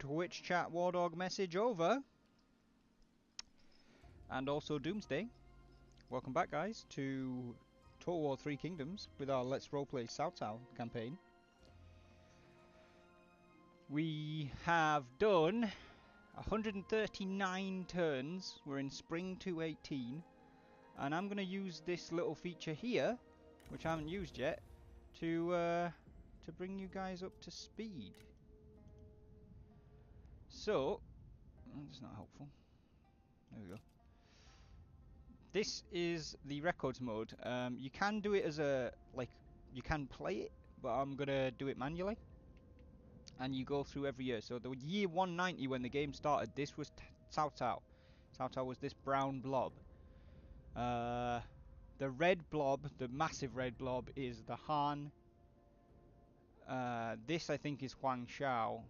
Twitch chat War Dog message over. And also Doomsday. Welcome back, guys, to Total War 3 Kingdoms with our Let's Roleplay Cao Cao campaign. We have done 139 turns. We're in Spring 218. And I'm going to use this little feature here, which I haven't used yet, to bring you guys up to speed. So, that's not helpful. There we go. This is the records mode. You can do it as a, you can play it, but I'm going to do it manually. And you go through every year. So the year 190 when the game started, this was Cao Cao. Cao Cao was this brown blob. The red blob, the massive red blob, is the Han. This I think is Huang Shao.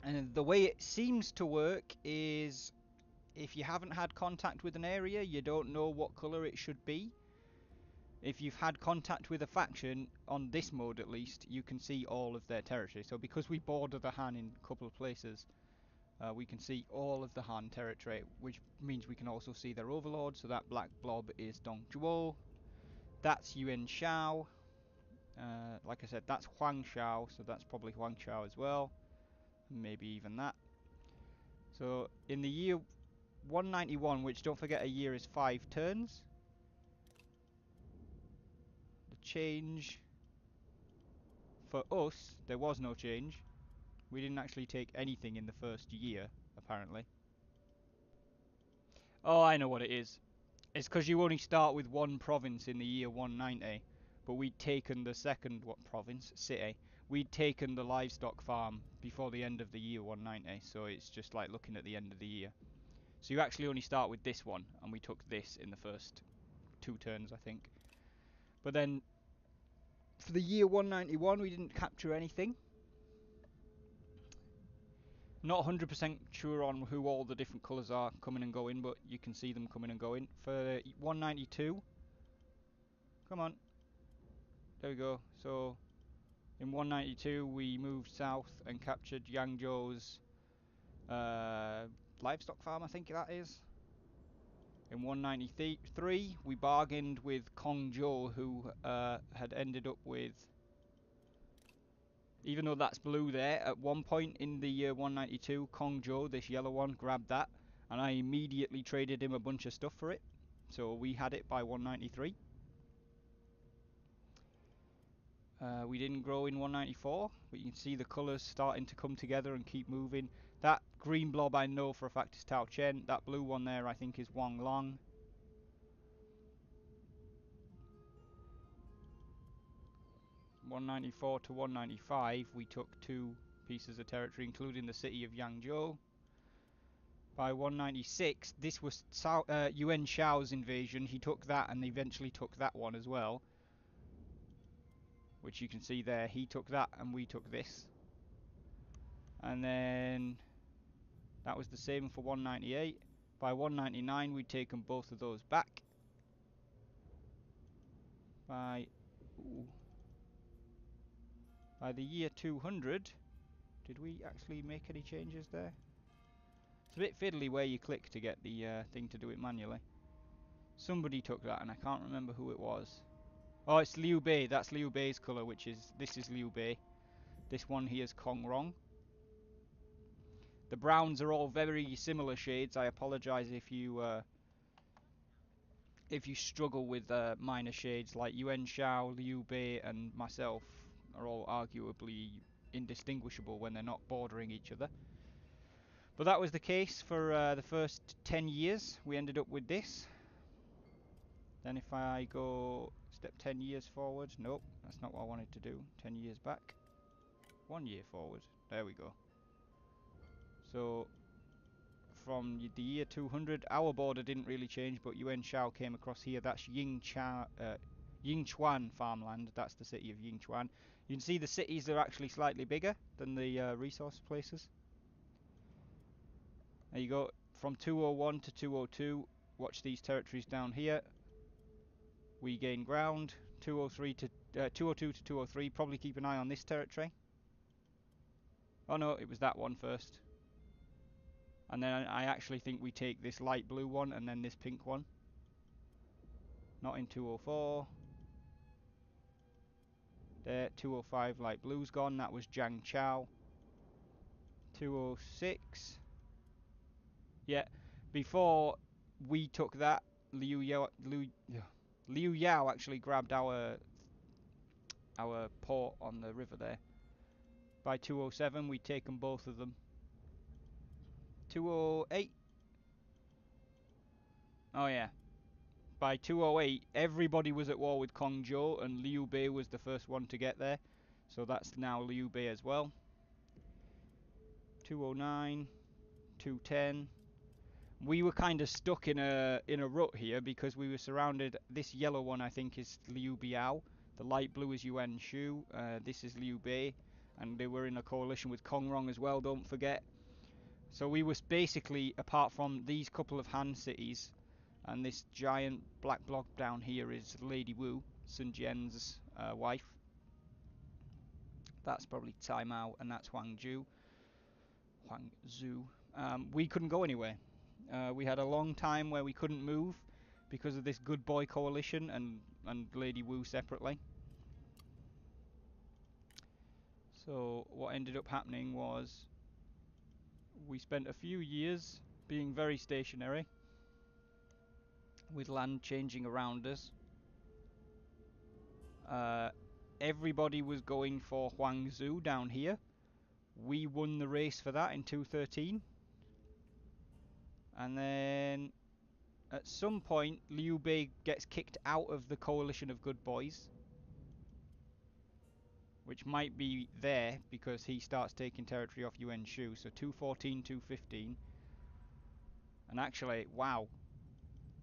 And the way it seems to work is, if you haven't had contact with an area, you don't know what colour it should be. If you've had contact with a faction, on this mode at least, you can see all of their territory. So because we border the Han in a couple of places, we can see all of the Han territory, which means we can also see their overlord. So that black blob is Dongzhuo. That's Yuan Shao. Like I said, that's Huang Shao, so that's probably Huang Shao as well. Maybe even that. So in the year 191, which, don't forget, a year is 5 turns. The change for us, there was no change. We didn't actually take anything in the first year, apparently. Oh, I know what it is. It's because you only start with one province in the year 190. But we'd taken the second, what province? City. We'd taken the livestock farm before the end of the year 190. So it's just like looking at the end of the year. So you actually only start with this one, and we took this in the first 2 turns, I think. But then, for the year 191, we didn't capture anything. Not 100% sure on who all the different colours are coming and going, but you can see them coming and going. For 192, come on, there we go. So, in 192, we moved south and captured Yangzhou's livestock farm, I think that is. In 193, we bargained with Kongzhou, who had ended up with, even though that's blue there, at one point in the year 192, Kongzhou, this yellow one, grabbed that, and I immediately traded him a bunch of stuff for it. So we had it by 193. We didn't grow in 194, but you can see the colours starting to come together and keep moving. That green blob I know for a fact is Tao Chen. That blue one there I think is Wang Long. From 194 to 195 we took 2 pieces of territory, including the city of Yangzhou. By 196, this was Yuan Shao's invasion. He took that and eventually took that one as well. Which you can see there, he took that and we took this. And then that was the same for 198. By 199 we'd taken both of those back. By the year 200, did we actually make any changes there? It's a bit fiddly where you click to get the thing to do it manually. Somebody took that and I can't remember who it was. Oh, it's Liu Bei. That's Liu Bei's colour, which is, this is Liu Bei. This one here is Kong Rong. The browns are all very similar shades. I apologise if you struggle with minor shades, like Yuan Shao, Liu Bei and myself are all arguably indistinguishable when they're not bordering each other. But that was the case for the first 10 years. We ended up with this. Then if I go step 10 years forward, nope, that's not what I wanted to do. 10 years back, 1 year forward, there we go. So from the year 200, our border didn't really change, but Yuan Shao came across here. That's Yingchuan farmland, that's the city of Yingchuan. You can see the cities are actually slightly bigger than the resource places. There you go, from 201 to 202, watch these territories down here. We gain ground, 203 to 202 to 203. Probably keep an eye on this territory. Oh no, it was that one first. And then I actually think we take this light blue one and then this pink one. Not in 204. There, 205 light blue's gone. That was Jiang Chao. 206. Yeah, before we took that, Liu Yao actually grabbed our port on the river there. By 207, we'd taken both of them. 208. Oh yeah. By 208, everybody was at war with Kongzhou, and Liu Bei was the first one to get there. So that's now Liu Bei as well. 209, 210. We were kind of stuck in a rut here because we were surrounded. This yellow one I think is Liu Biao. The light blue is Yuan Shu. This is Liu Bei, and they were in a coalition with Kongrong as well. Don't forget. So we was basically, apart from these couple of Han cities, and this giant black block down here is Lady Wu, Sun Jian's wife. That's probably Cai Mao, and that's Huangzhou. We couldn't go anywhere. We had a long time where we couldn't move because of this good boy coalition and Lady Wu separately. So what ended up happening was we spent a few years being very stationary with land changing around us. Everybody was going for Huangzhou down here. We won the race for that in 213. And then at some point Liu Bei gets kicked out of the coalition of good boys, which might be there because he starts taking territory off Yuan Shu. So 214, 215. And actually, wow,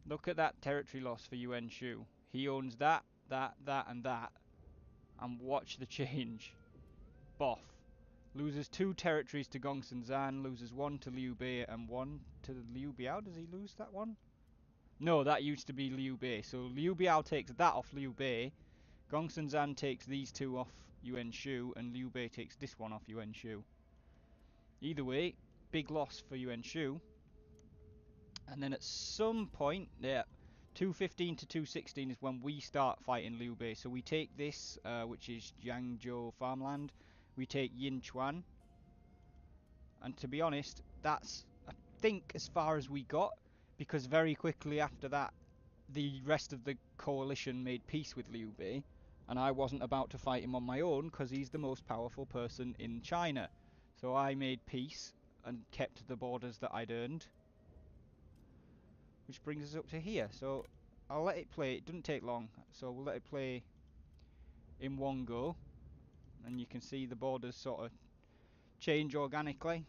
look at that territory loss for Yuan Shu. He owns that, that, and that. And watch the change. Boff. Loses 2 territories to Gongsun Zan, loses 1 to Liu Bei and 1 to Liu Biao. Does he lose that one? No, that used to be Liu Bei. So Liu Biao takes that off Liu Bei. Gongsun Zan takes these 2 off Yuan Shu, and Liu Bei takes this one off Yuan Shu. Either way, big loss for Yuan Shu. And then at some point, yeah, 215 to 216 is when we start fighting Liu Bei. So we take this, which is Yangzhou farmland. We take Yingchuan. And to be honest, that's, I think, as far as we got. Because very quickly after that, the rest of the coalition made peace with Liu Bei. And I wasn't about to fight him on my own because he's the most powerful person in China. So I made peace and kept the borders that I'd earned. Which brings us up to here. So I'll let it play. It doesn't take long. So we'll let it play in one go. And you can see the borders sort of change organically.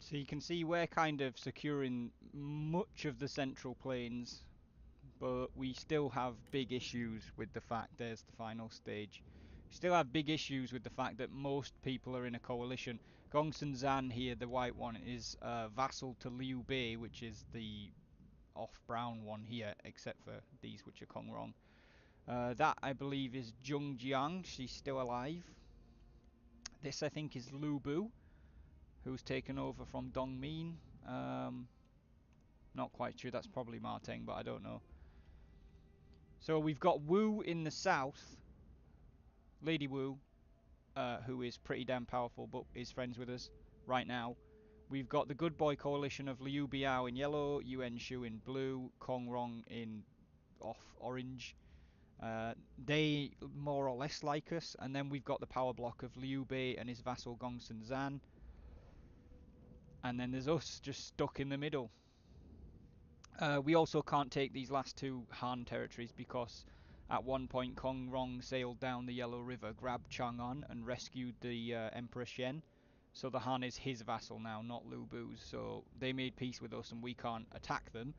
So you can see we're kind of securing much of the central plains, but we still have big issues with the fact, there's the final stage. We still have big issues with the fact that most people are in a coalition. Gongsun Zan here, the white one, is vassal to Liu Bei, which is the off-brown one here, except for these which are Kongrong. That, I believe, is Zhongjiang. She's still alive. This, I think, is Lu Bu, who's taken over from Dongmin. Not quite sure. That's probably Marteng, but I don't know. So we've got Wu in the south. Lady Wu, who is pretty damn powerful, but is friends with us right now. We've got the good boy coalition of Liu Biao in yellow, Yuan Shu in blue, Kongrong in off orange. They more or less like us, and then we've got the power block of Liu Bei and his vassal Gongsun Zan, and then there's us just stuck in the middle. We also can't take these last 2 Han territories because at one point Kongrong sailed down the Yellow River, grabbed Chang'an and rescued the Emperor Chen. So the Han is his vassal now, not Lu Bu's. So they made peace with us and we can't attack them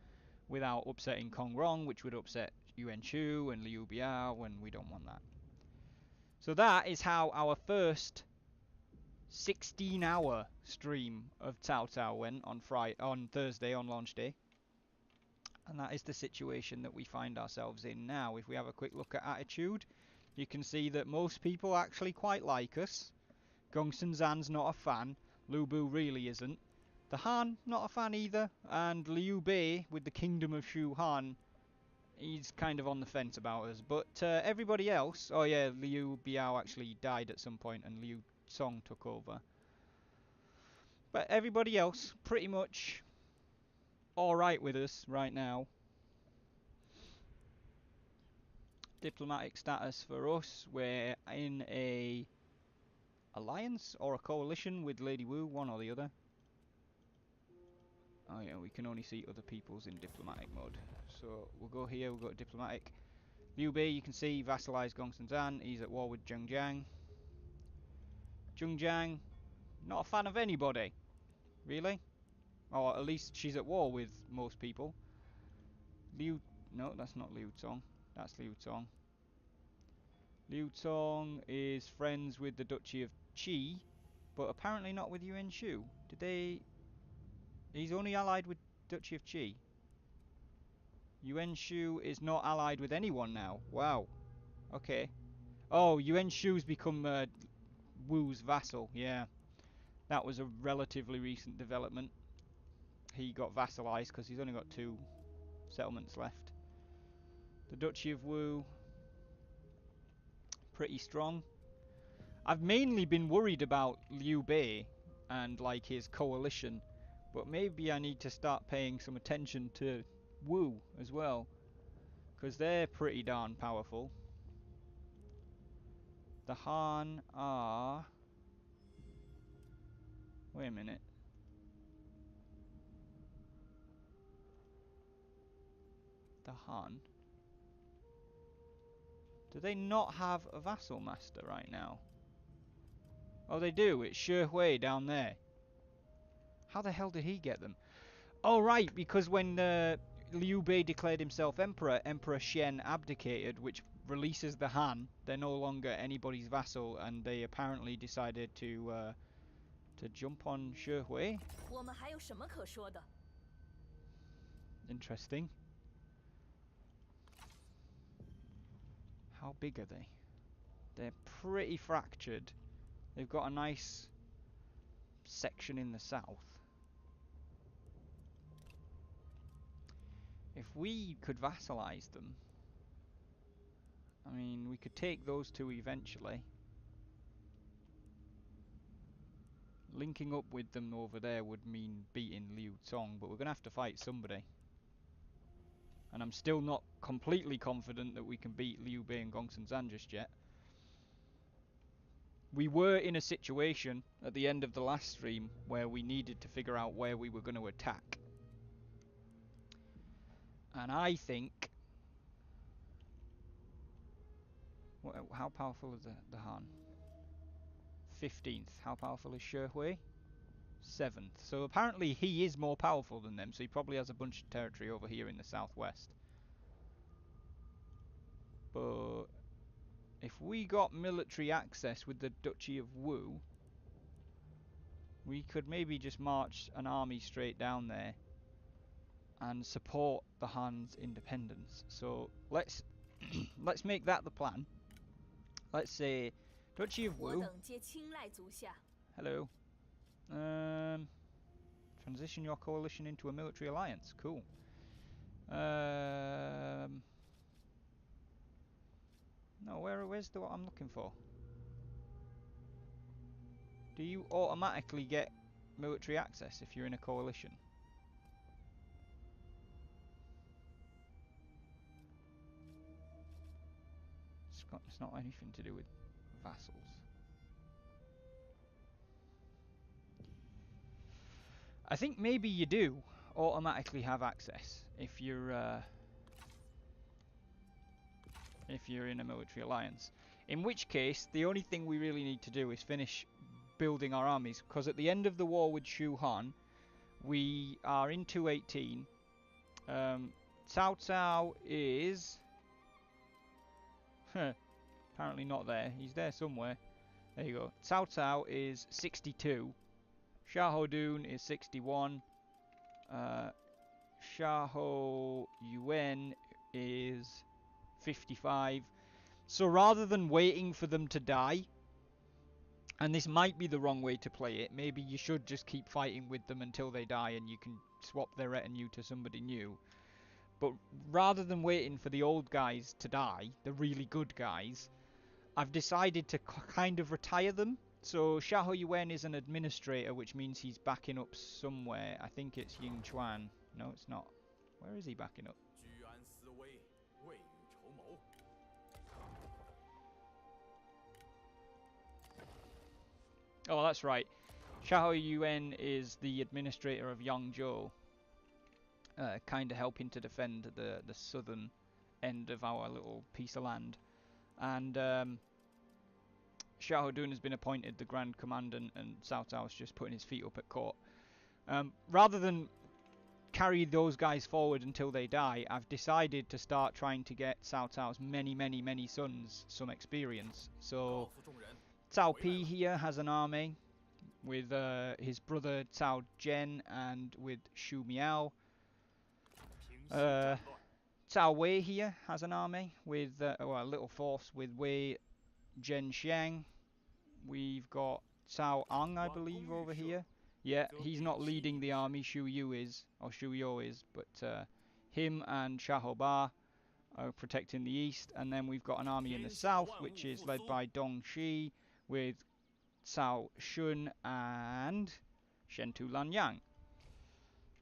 without upsetting Kongrong, which would upset Yuan Shu and Liu Biao, and we don't want that. So that is how our first 16-hour stream of Cao Cao went on Thursday, on launch day. And that is the situation that we find ourselves in now. If we have a quick look at attitude, you can see that most people actually quite like us. Gongsun Zan's not a fan. Lu Bu really isn't. The Han, not a fan either. And Liu Bei, with the Kingdom of Shu Han, he's kind of on the fence about us. But everybody else... Oh yeah, Liu Biao actually died at some point and Liu Song took over. But everybody else, pretty much alright with us right now. Diplomatic status for us, we're in a alliance or a coalition with Lady Wu, one or the other. Oh yeah, we can only see other people's in diplomatic mode. So we'll go here, we'll go to diplomatic. Liu Bei, you can see, vassalized Gongsun Zan, he's at war with Zhenjiang. Zhenjiang, not a fan of anybody, really. Or at least she's at war with most people. No, that's not Liu Cong. That's Liu Cong. Liu Cong is friends with the Duchy of Qi, but apparently not with Yuan Shu. Did they... He's only allied with Duchy of Qi. Yuan Shu is not allied with anyone now. Wow. Okay. Oh, Yuan Shu's become Wu's vassal. Yeah. That was a relatively recent development. He got vassalized because he's only got 2 settlements left. The Duchy of Wu, pretty strong. I've mainly been worried about Liu Bei and like his coalition, but maybe I need to start paying some attention to Wu as well, because they're pretty darn powerful. The Han are... Wait a minute. The Han... Do they not have a vassal master right now? Oh, they do. It's Xiahou down there. How the hell did he get them? Oh, right, because when Liu Bei declared himself emperor, Emperor Chen abdicated, which releases the Han. They're no longer anybody's vassal, and they apparently decided to jump on Xiahou. Interesting. How big are they? They're pretty fractured. They've got a nice section in the south. If we could vassalize them, I mean, we could take those 2 eventually. Linking up with them over there would mean beating Liu Cong, but we're going to have to fight somebody. And I'm still not completely confident that we can beat Liu Bei and Gongsun Zan just yet. We were in a situation at the end of the last stream where we needed to figure out where we were going to attack. And I think... How powerful is the Han? 15th. How powerful is Xiahou? 7th. So apparently he is more powerful than them, so he probably has a bunch of territory over here in the southwest. But if we got military access with the Duchy of Wu, we could maybe just march an army straight down there and support the Han's independence. So let's let's make that the plan. Let's say Duchy of Wu. Hello. Transition your coalition into a military alliance. Cool. No, where's the what I'm looking for? Do you automatically get military access if you're in a coalition? It's not anything to do with vassals. I think maybe you do automatically have access if you're in a military alliance. In which case, the only thing we really need to do is finish building our armies, because at the end of the war with Shu Han, we are in 218. Cao Cao is Apparently not there. He's there somewhere. There you go. Cao Cao is 62. Xiahou is 61. Xiahou Yuan is 55. So rather than waiting for them to die, and this might be the wrong way to play it, maybe you should just keep fighting with them until they die and you can swap their retinue to somebody new. But rather than waiting for the old guys to die, the really good guys, I've decided to kind of retire them. So Xiahou Yuan is an administrator, which means he's backing up somewhere. I think it's Yingchuan. No, it's not. Where is he backing up? Oh, that's right. Xiahou Yuan is the administrator of Yangzhou, kind of helping to defend the southern end of our little piece of land. And Xiahou has been appointed the Grand Commandant, and Cao Cao's just putting his feet up at court. Rather than carry those guys forward until they die, I've decided to start trying to get Cao Cao's many sons some experience. So Cao Pi here has an army with his brother Cao Zhen and with Shu Miao. Cao Wei here has an army with a little force with Wei Zhen Xiang. We've got Cao Ang, I believe, over here. Yeah, he's not leading the army. Shu Yu is, but him and Xiahou Ba are protecting the east, and then we've got an army in the south, which is led by Dong Shi with Cao Shun and Shentu Lanyang.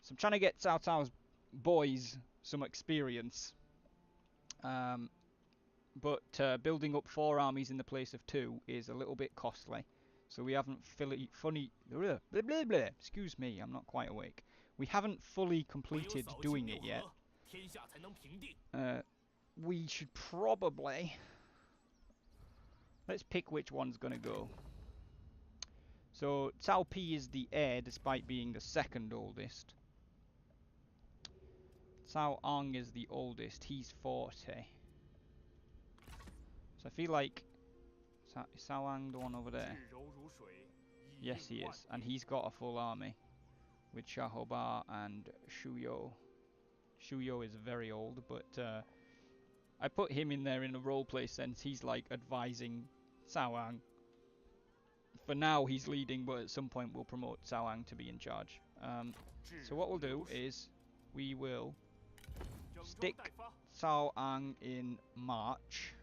So I'm trying to get Cao Cao's boys some experience, but building up 4 armies in the place of 2 is a little bit costly. So we haven't excuse me, I'm not quite awake. We haven't fully completed doing it yet. We should probably... Let's pick which one's going to go. So Cao Pi is the heir, despite being the second oldest. Cao Ang is the oldest. He's 40. So I feel like... Is Cao Ang the one over there? Yes, he is. And he's got a full army. With Xiahou Ba and Shu Yo. Shu Yo is very old, but... I put him in there in a roleplay sense. He's like advising Cao Ang. For now he's leading, but at some point we'll promote Cao Ang to be in charge. So what we'll do is we will stick Cao Ang in March.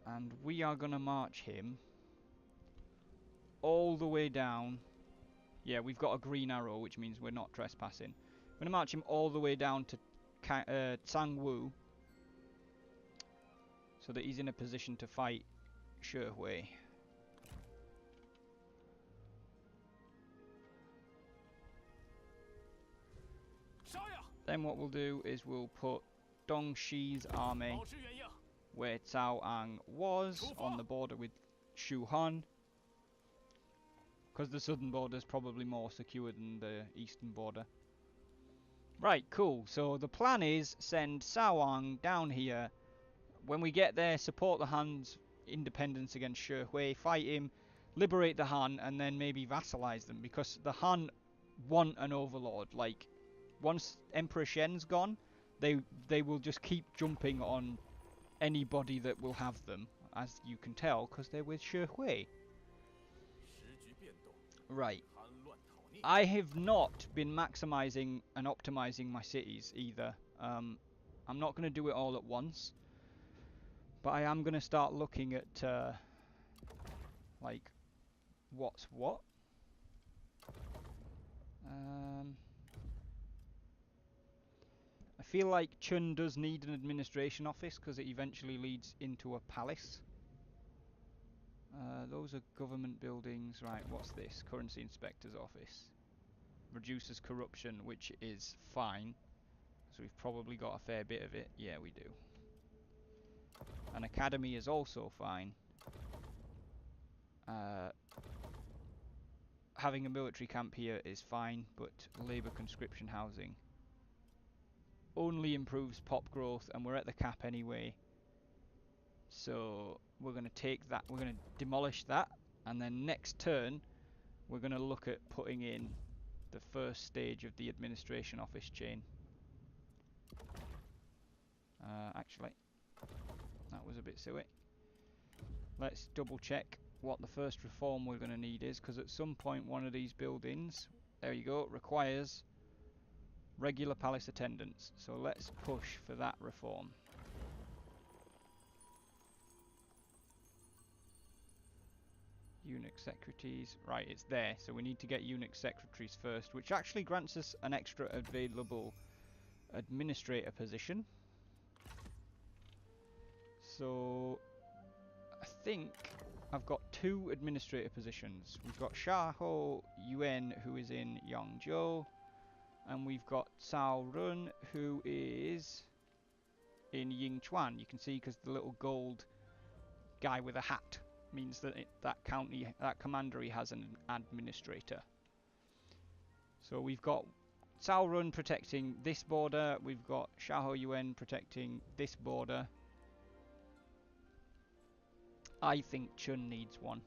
And we are going to march him all the way down. Yeah, we've got a green arrow, which means we're not trespassing. I'm going to march him all the way down to Cangwu, so that he's in a position to fight Xiahou. Then what we'll do is we'll put Dong Shi's army where Cao Ang was, on the border with Shu Han. Because the southern border is probably more secure than the eastern border. Right, cool. So the plan is send Cao Ang down here. When we get there, support the Han's independence against Xiahou, fight him, liberate the Han, and then maybe vassalize them. Because the Han want an overlord. Like, once Emperor Shen's gone, they will just keep jumping on anybody that will have them. As you can tell, because they're with Xiahou. Right. I have not been maximizing and optimizing my cities either. I'm not going to do it all at once, but I am going to start looking at like what's what. I feel like Chen does need an administration office because it eventually leads into a palace. Those are government buildings. Right, what's this? Currency Inspector's Office. Reduces corruption, which is fine. So we've probably got a fair bit of it. Yeah, we do. An academy is also fine. Having a military camp here is fine, but labour conscription housing only improves pop growth, and we're at the cap anyway. So we're going to take that, we're going to demolish that, and then next turn we're going to look at putting in the first stage of the administration office chain. Actually, that was a bit silly. Let's double check what the first reform we're going to need is, because at some point one of these buildings, there you go, requires regular palace attendance. So let's push for that reform. Eunuch secretaries, right, it's there, so we need to get eunuch secretaries first, which actually grants us an extra available administrator position. So I think I've got 2 administrator positions. We've got Xiahou Yuan, who is in Yangzhou, and we've got Cao Ren, who is in Yingchuan. You can see because the little gold guy with a hat means that that commandery has an administrator. So we've got Cao Ren protecting this border, we've got Xiahou Yuan protecting this border. I think Chen needs one.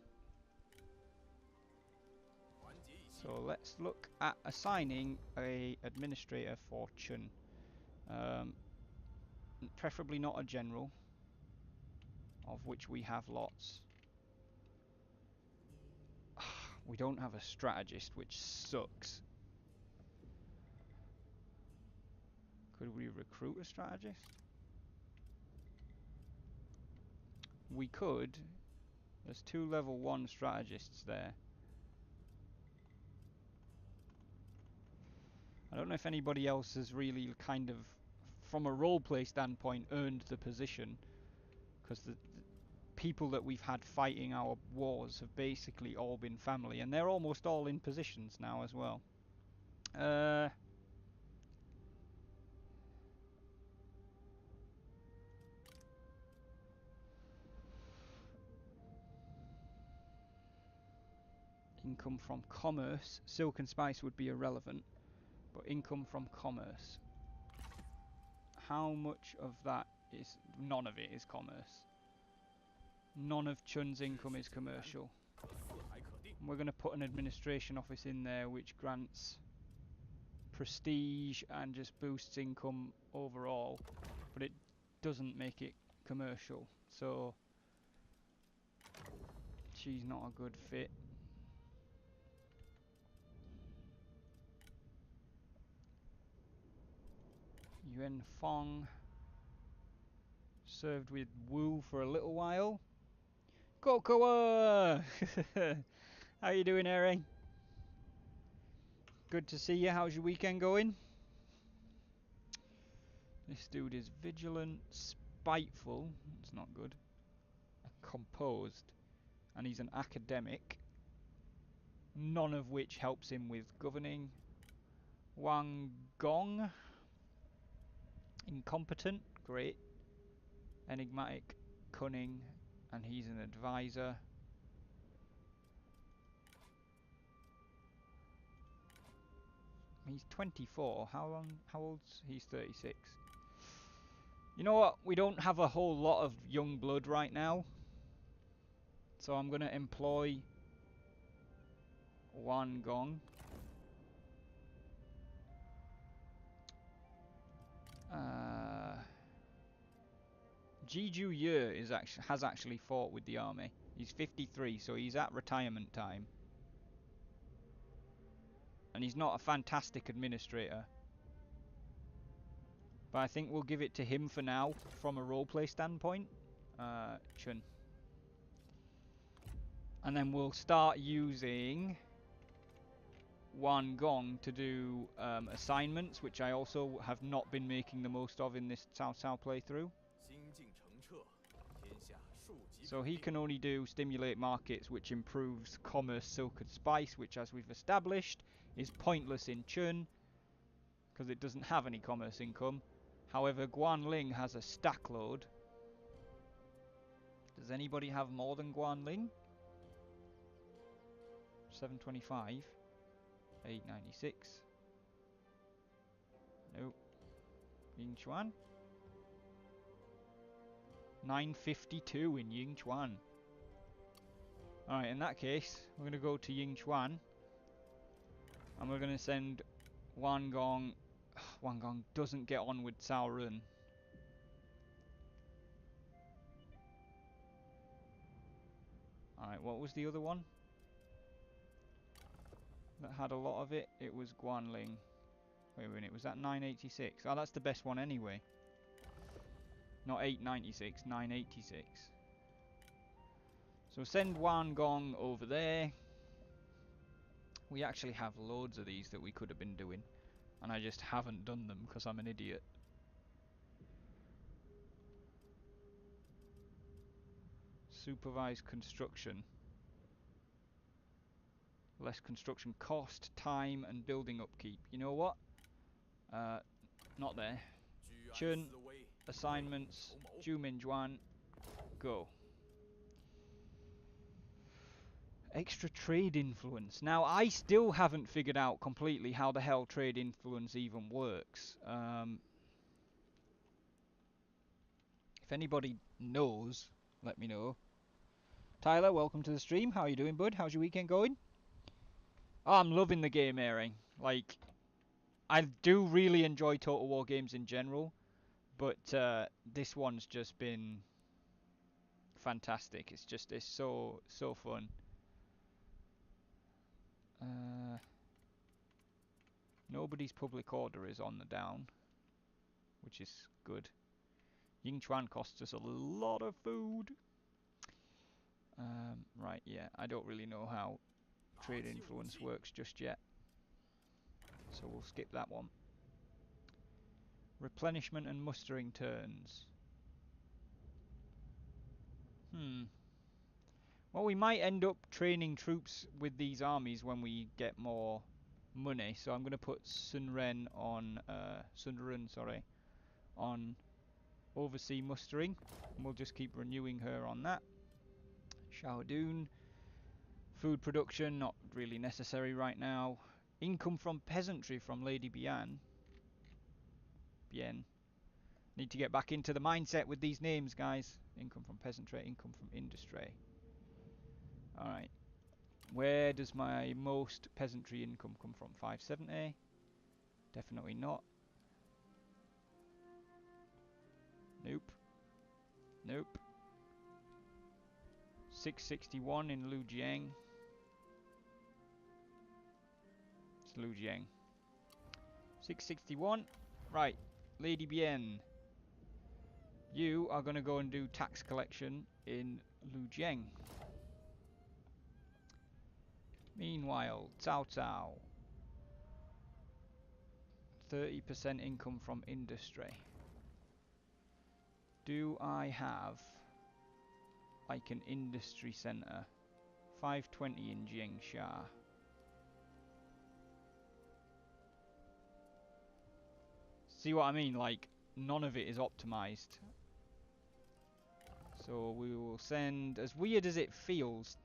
So let's look at assigning a administrator for Chen. Preferably not a general, of which we have lots. We don't have a strategist, which sucks. Could we recruit a strategist? We could. There's 2 level 1 strategists there. I don't know if anybody else has really kind of, from a roleplay standpoint, earned the position, because the people that we've had fighting our wars have basically all been family, and they're almost all in positions now as well. Income from commerce. Silk and spice would be irrelevant, but income from commerce. How much of that is... None of it is commerce. None of Chun's income is commercial. And we're going to put an administration office in there which grants prestige and just boosts income overall, but it doesn't make it commercial. So she's not a good fit. Yuan Fong served with Wu for a little while. Cocoa! How you doing, Ering? Good to see you. How's your weekend going? This dude is vigilant, spiteful. It's not good. Composed. And he's an academic. None of which helps him with governing. Wang Gong. Incompetent. Great. Enigmatic. Cunning. And he's an advisor. He's 24. How old's he's 36. You know what? We don't have a whole lot of young blood right now. So I'm going to employ Wang Gong. Juye has actually fought with the army. He's 53, so he's at retirement time. And he's not a fantastic administrator. But I think we'll give it to him for now, from a roleplay standpoint. Chen. And then we'll start using Wang Gong to do assignments, which I also have not been making the most of in this Cao Cao playthrough. So he can only do stimulate markets, which improves commerce, silk and spice, which, as we've established, is pointless in Chen, because it doesn't have any commerce income. However, Guanling has a stack load. Does anybody have more than Guanling? 725. 896. Nope. Yingchuan. 952 in Yingchuan. Alright, in that case, we're going to go to Yingchuan. And we're going to send Wan Gong. Wan Gong doesn't get on with Cao Ren. Alright, what was the other one that had a lot of it? It was Guanling. Wait a minute, was that 986? Oh, that's the best one anyway. Not 896, 986. So send Wan Gong over there. We actually have loads of these that we could have been doing. And I just haven't done them because I'm an idiot. Supervise construction. Less construction cost, time, and building upkeep. You know what? Not there. Chen, assignments, Juye, go. Extra trade influence. Now, I still haven't figured out completely how the hell trade influence even works. If anybody knows, let me know. Tyler, welcome to the stream. How are you doing, bud? How's your weekend going? Oh, I'm loving the game airing. Like, I do really enjoy Total War games in general, but this one's just been fantastic. It's so fun. Nobody's public order is on the down, which is good. Yingchuan costs us a lot of food. Right, yeah, I don't really know how trade influence works just yet, so we'll skip that one. Replenishment and mustering turns. Well, we might end up training troops with these armies when we get more money. So I'm going to put Sun Ren on on oversea mustering, and we'll just keep renewing her on that. Xiahou, food production not really necessary right now. Income from peasantry from Lady Bian. Need to get back into the mindset with these names, guys. Income from peasantry, income from industry. Alright. Where does my most peasantry income come from? 570? Definitely not. Nope. Nope. 661 in Lujiang. It's Lujiang. 661. Right. Lady Bian. You are going to go and do tax collection in Lujiang. Meanwhile, Cao Cao. 30% income from industry. Do I have like an industry centre? 520 in Jiangsha. See what I mean? Like, none of it is optimised. So we will send, as weird as it feels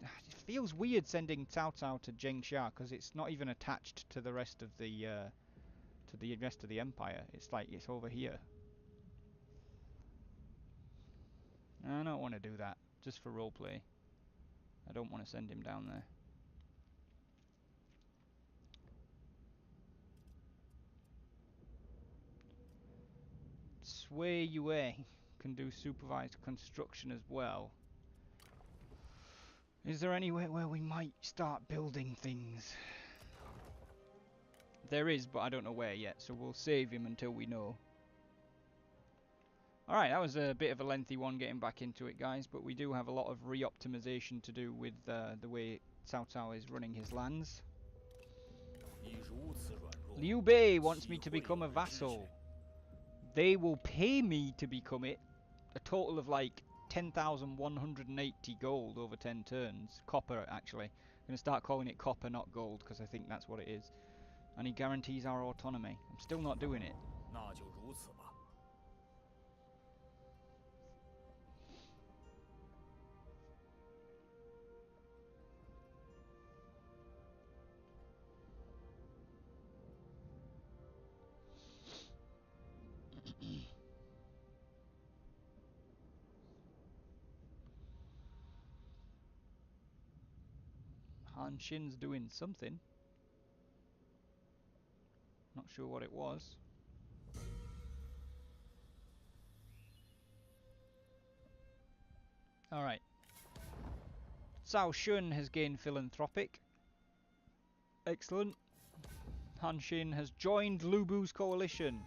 weird sending Cao Cao to Jiangsha because it's not even attached to the rest of the empire. It's like it's over here. I don't want to do that, just for roleplay. I don't want to send him down there. Sui Yue can do supervised construction as well. Is there anywhere where we might start building things? There is, but I don't know where yet, so we'll save him until we know. Alright, that was a bit of a lengthy one getting back into it, guys, but we do have a lot of re-optimization to do with the way Cao Cao is running his lands. Liu Bei wants me to become a vassal. They will pay me to become it. A total of like 10,180 gold over 10 turns. Copper, actually. I'm going to start calling it copper, not gold, because I think that's what it is. And he guarantees our autonomy. I'm still not doing it. Han Xin's doing something. Not sure what it was. Alright. Cao Shun has gained philanthropic. Excellent. Han Xin has joined Lubu's coalition.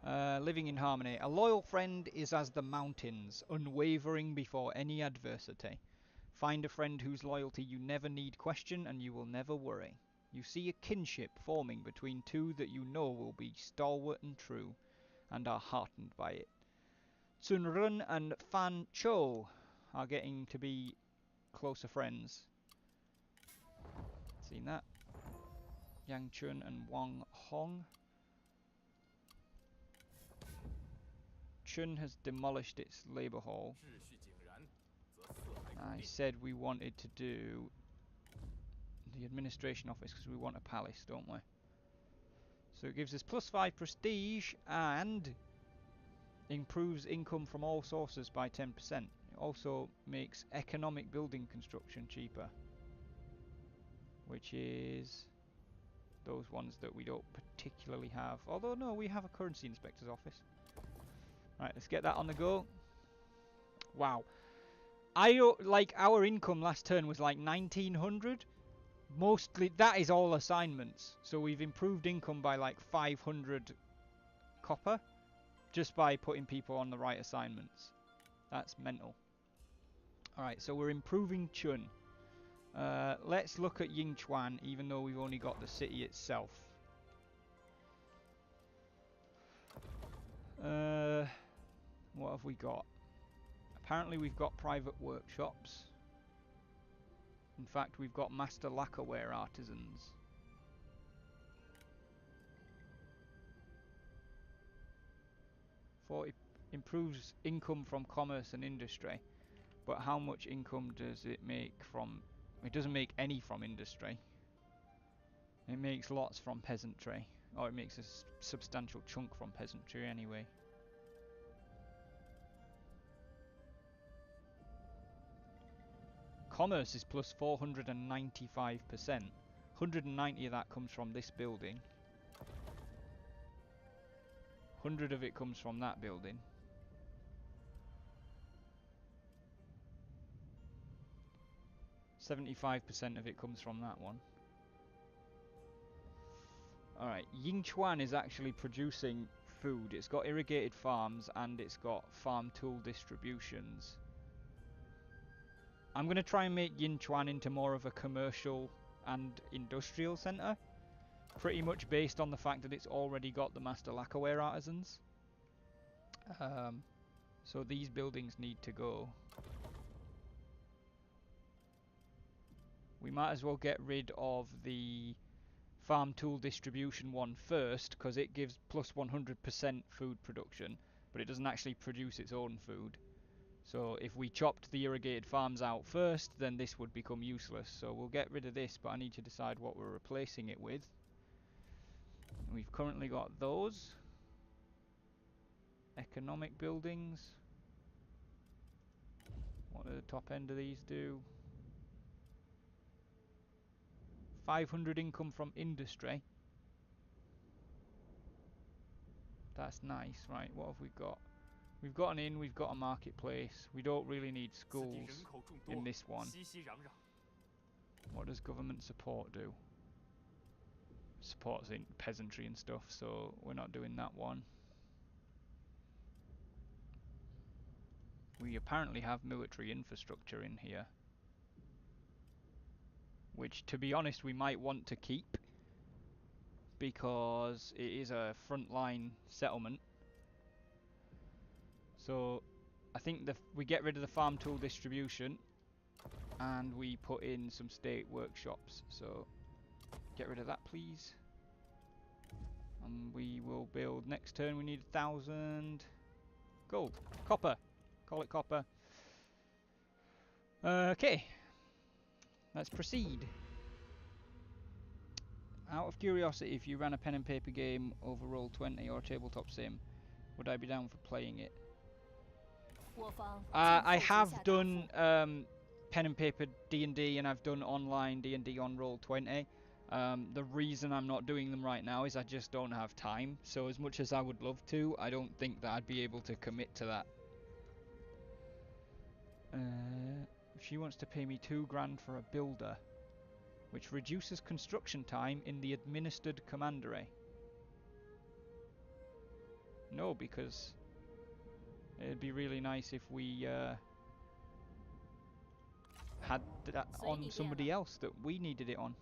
Living in harmony. A loyal friend is as the mountains, unwavering before any adversity. Find a friend whose loyalty you never need question and you will never worry. You see a kinship forming between two that you know will be stalwart and true, and are heartened by it. Sun Run and Fan Chou are getting to be closer friends. Seen that? Yangchuan and Wang Hong. Chen has demolished its labour hall. I said we wanted to do the administration office because we want a palace, don't we? So it gives us +5 prestige and improves income from all sources by 10%. It also makes economic building construction cheaper, which is those ones that we don't particularly have. Although no, we have a currency inspector's office. Right, let's get that on the go. Wow. Like our income last turn was like 1900. Mostly that is all assignments. So we've improved income by like 500 copper just by putting people on the right assignments. That's mental. Alright, so we're improving Chun. Let's look at Yingchuan, even though we've only got the city itself. What have we got? Apparently we've got private workshops. In fact, we've got master lacquerware artisans. It improves income from commerce and industry. But how much income does it make from... It doesn't make any from industry. It makes lots from peasantry. Or it makes a substantial chunk from peasantry anyway. Commerce is plus 495%. 190 of that comes from this building. 100 of it comes from that building. %75% of it comes from that one. Alright, Yingchuan is actually producing food. It's got irrigated farms and it's got farm tool distributions. I'm going to try and make Yingchuan into more of a commercial and industrial centre. Pretty much based on the fact that it's already got the master lacquerware artisans. So these buildings need to go. We might as well get rid of the farm tool distribution one first, because it gives plus 100% food production, but it doesn't actually produce its own food. So if we chopped the irrigated farms out first, then this would become useless. So we'll get rid of this, but I need to decide what we're replacing it with. We've currently got those. Economic buildings. What do the top end of these do? 500 income from industry. That's nice. Right, what have we got? We've got an inn, we've got a marketplace. We don't really need schools in this one. What does government support do? Supports in peasantry and stuff, so we're not doing that one. We apparently have military infrastructure in here, which, to be honest, we might want to keep because it is a frontline settlement. So I think we get rid of the farm tool distribution and we put in some state workshops. So get rid of that, please. And we will build next turn. We need 1,000 gold, copper. Call it copper. Okay, let's proceed. Out of curiosity, if you ran a pen and paper game over Roll20 or tabletop sim, would I be down for playing it? I have done pen pen and paper D&D and I've done online D&D on Roll20. The reason I'm not doing them right now is I just don't have time. So as much as I would love to, I don't think that I'd be able to commit to that. She wants to pay me $2,000 for a builder, which reduces construction time in the administered commandery. No, because it'd be really nice if we had that on somebody else that we needed it on.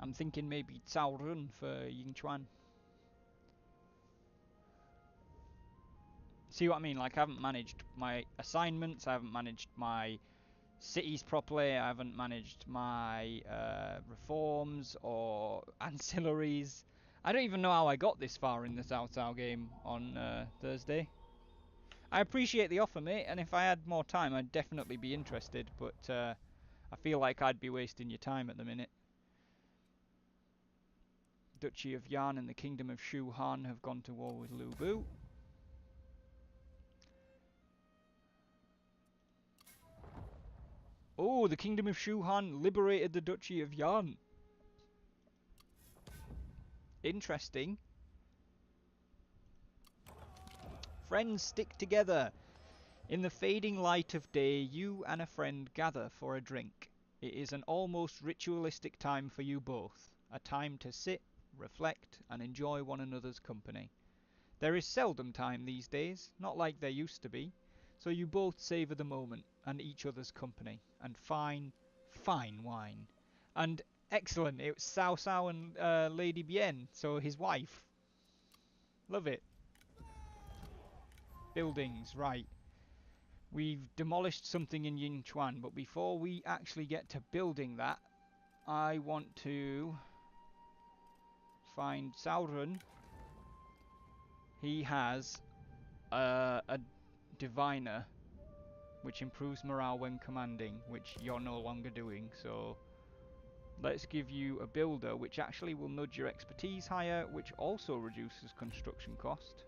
I'm thinking maybe Cao Ren for Yingchuan. See what I mean? Like, I haven't managed my assignments, I haven't managed my cities properly, I haven't managed my reforms or ancillaries. I don't even know how I got this far in the Cao Cao game on Thursday. I appreciate the offer, mate, and if I had more time I'd definitely be interested, but I feel like I'd be wasting your time at the minute. Duchy of Yuan and the Kingdom of Shu Han have gone to war with Lu Bu. Oh, the Kingdom of Shu Han liberated the Duchy of Yuan. Interesting. Friends stick together. In the fading light of day, you and a friend gather for a drink. It is an almost ritualistic time for you both. A time to sit, reflect, and enjoy one another's company. There is seldom time these days, not like there used to be, so you both savour the moment and each other's company, and fine, fine wine. And excellent, it was Cao Cao and Lady Bian, so his wife. Love it. Buildings, right. We've demolished something in Yingchuan, but before we actually get to building that, I want to find Cao Ren. He has a diviner, which improves morale when commanding, which you're no longer doing, so let's give you a builder, which actually will nudge your expertise higher, which also reduces construction cost.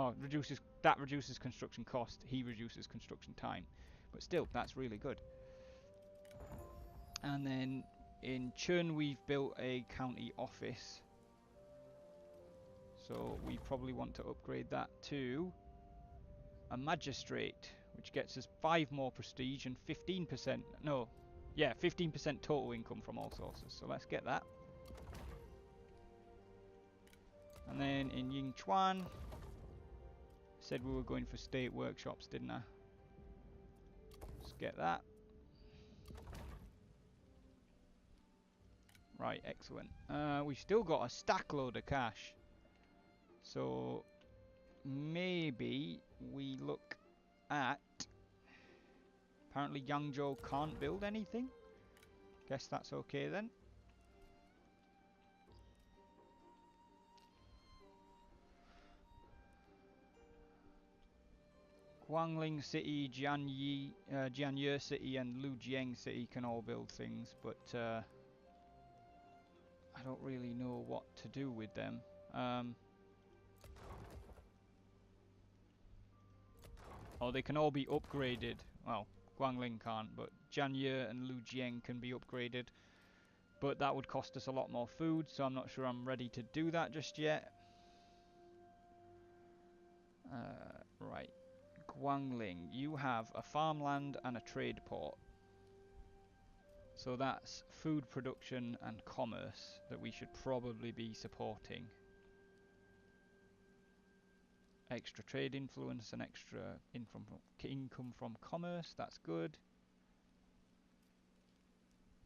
Oh, reduces construction cost, he reduces construction time. But still, that's really good. And then in Chen we've built a county office. So we probably want to upgrade that to a magistrate, which gets us 5 more prestige and 15%, no, yeah, 15% total income from all sources. So let's get that. And then in Yingchuan, said we were going for state workshops, didn't I? Let's get that. Right, excellent. We've still got a stack load of cash. So maybe we look at... Apparently Yangzhou can't build anything. Guess that's okay then. Guangling City, Jianye City and Lujiang City can all build things, but I don't really know what to do with them. Oh, they can all be upgraded. Well, Guangling can't, but Jianye and Lujiang can be upgraded. But that would cost us a lot more food, so I'm not sure I'm ready to do that just yet. Right. Guangling, you have a farmland and a trade port. So that's food production and commerce that we should probably be supporting. Extra trade influence and extra income from commerce, that's good.